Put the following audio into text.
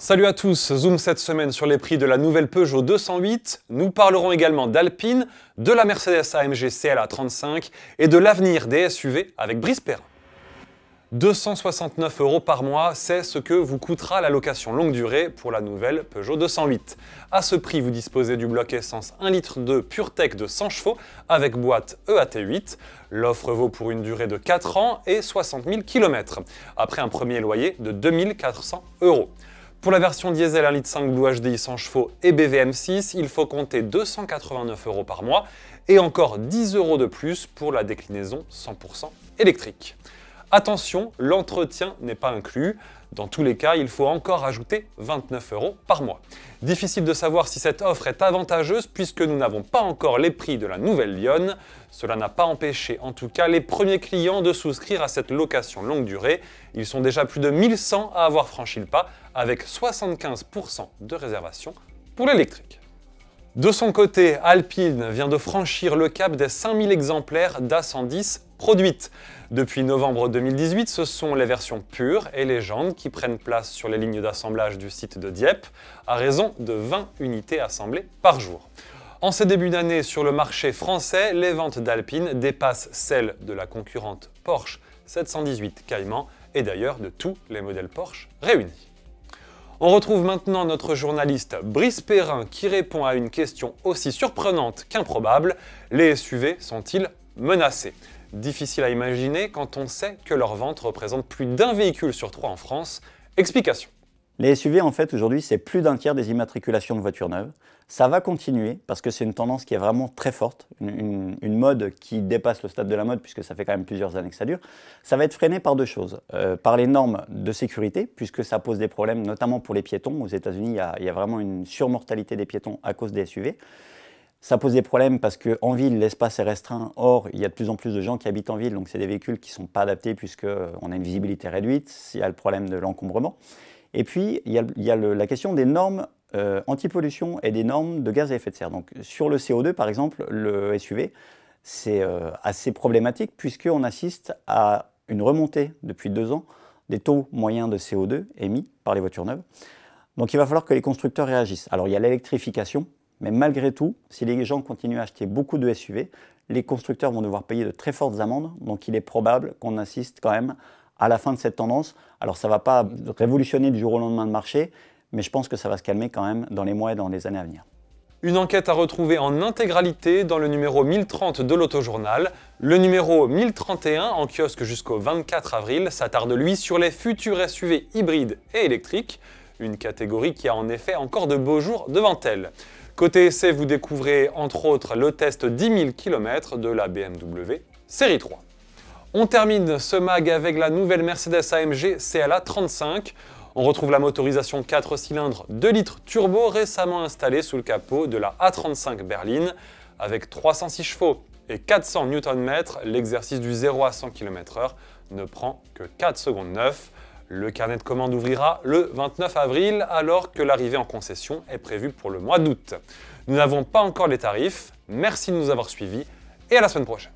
Salut à tous, zoom cette semaine sur les prix de la nouvelle Peugeot 208. Nous parlerons également d'Alpine, de la Mercedes AMG CLA 35 et de l'avenir des SUV avec Brice Perrin. 269 € par mois, c'est ce que vous coûtera la location longue durée pour la nouvelle Peugeot 208. À ce prix, vous disposez du bloc essence 1,2 litre PureTech de 100 chevaux avec boîte EAT8. L'offre vaut pour une durée de 4 ans et 60 000 km, après un premier loyer de 2 400 €. Pour la version diesel 1,5 litre Blue HDI 100 chevaux et BVM6, il faut compter 289 € par mois et encore 10 € de plus pour la déclinaison 100% électrique. Attention, l'entretien n'est pas inclus. Dans tous les cas, il faut encore ajouter 29 € par mois. Difficile de savoir si cette offre est avantageuse puisque nous n'avons pas encore les prix de la nouvelle Lyon. Cela n'a pas empêché en tout cas les premiers clients de souscrire à cette location longue durée. Ils sont déjà plus de 1100 à avoir franchi le pas avec 75% de réservation pour l'électrique. De son côté, Alpine vient de franchir le cap des 5000 exemplaires d'A110 produites. Depuis novembre 2018, ce sont les versions pures et légendes qui prennent place sur les lignes d'assemblage du site de Dieppe, à raison de 20 unités assemblées par jour. En ces débuts d'année sur le marché français, les ventes d'Alpine dépassent celles de la concurrente Porsche 718 Cayman et d'ailleurs de tous les modèles Porsche réunis. On retrouve maintenant notre journaliste Brice Perrin qui répond à une question aussi surprenante qu'improbable. Les SUV sont-ils menacés ? Difficile à imaginer quand on sait que leur vente représente plus d'un véhicule sur 3 en France. Explication. Les SUV, en fait, aujourd'hui, c'est plus d'un tiers des immatriculations de voitures neuves. Ça va continuer parce que c'est une tendance qui est vraiment très forte, une mode qui dépasse le stade de la mode puisque ça fait quand même plusieurs années que ça dure. Ça va être freiné par deux choses. Par les normes de sécurité, puisque ça pose des problèmes, notamment pour les piétons. Aux États-Unis, il y a vraiment une surmortalité des piétons à cause des SUV. Ça pose des problèmes parce qu'en ville, l'espace est restreint. Or, il y a de plus en plus de gens qui habitent en ville, donc c'est des véhicules qui ne sont pas adaptés puisqu'on a une visibilité réduite. Il y a le problème de l'encombrement. Et puis, il y a la question des normes anti-pollution et des normes de gaz à effet de serre. Donc, sur le CO2, par exemple, le SUV, c'est assez problématique puisqu'on assiste à une remontée depuis 2 ans des taux moyens de CO2 émis par les voitures neuves. Donc, il va falloir que les constructeurs réagissent. Alors, il y a l'électrification, mais malgré tout, si les gens continuent à acheter beaucoup de SUV, les constructeurs vont devoir payer de très fortes amendes. Donc, il est probable qu'on assiste quand même à la fin de cette tendance. Alors ça ne va pas révolutionner du jour au lendemain le marché, mais je pense que ça va se calmer quand même dans les mois et dans les années à venir. Une enquête à retrouver en intégralité dans le numéro 1030 de l'Autojournal. Le numéro 1031 en kiosque jusqu'au 24 avril s'attarde lui sur les futurs SUV hybrides et électriques, une catégorie qui a en effet encore de beaux jours devant elle. Côté essai, vous découvrez entre autres le test 10 000 km de la BMW Série 3. On termine ce mag avec la nouvelle Mercedes AMG CLA 35. On retrouve la motorisation 4 cylindres 2 litres turbo récemment installée sous le capot de la A35 berline. Avec 306 chevaux et 400 Nm, l'exercice du 0 à 100 km/h ne prend que 4 secondes 9. Le carnet de commande ouvrira le 29 avril alors que l'arrivée en concession est prévue pour le mois d'août. Nous n'avons pas encore les tarifs. Merci de nous avoir suivis et à la semaine prochaine.